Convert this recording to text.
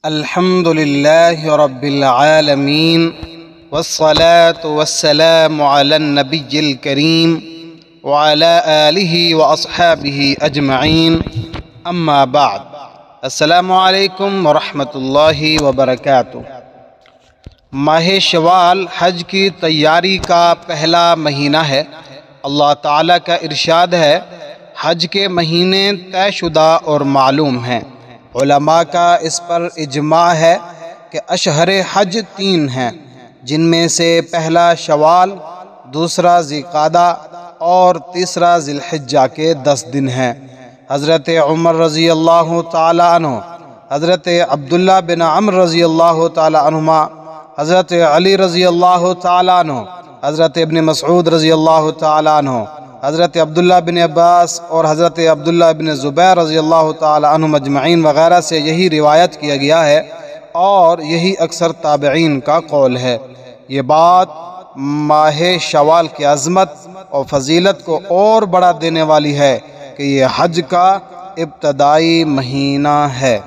الحمد لله رب العالمين والصلاة والسلام على النبي الكريم وعلى آله وأصحابه أجمعين أما بعد السلام علیکم ورحمۃ اللہ وبرکاتہ۔ ماہ شوال حج کی تیاری کا پہلا مہینہ ہے۔ اللہ تعالیٰ کا ارشاد ہے، حج کے مہینے طے شدہ اور معلوم ہیں۔ علماء کا اس پر اجماع ہے کہ اشہر حج 3 ہیں، جن میں سے پہلا شوال، دوسرا ذی القعدہ اور تیسرا ذی الحجہ کے 10 دن ہیں۔ حضرت عمر رضی اللہ تعالی عنہ، حضرت عبداللہ بن عمرو رضی اللہ تعالی عنہما، حضرت علی رضی اللہ تعالی عنہ، حضرت ابن مسعود رضی اللہ تعالی عنہ، حضرت عبداللہ بن عباس اور حضرت عبداللہ بن زبیر رضی اللہ تعالی عنہ مجمعین وغیرہ سے یہی روایت کیا گیا ہے، اور یہی اکثر تابعین کا قول ہے۔ یہ بات ماہ شوال کی عظمت اور فضیلت کو اور بڑھا دینے والی ہے کہ یہ حج کا ابتدائی مہینہ ہے۔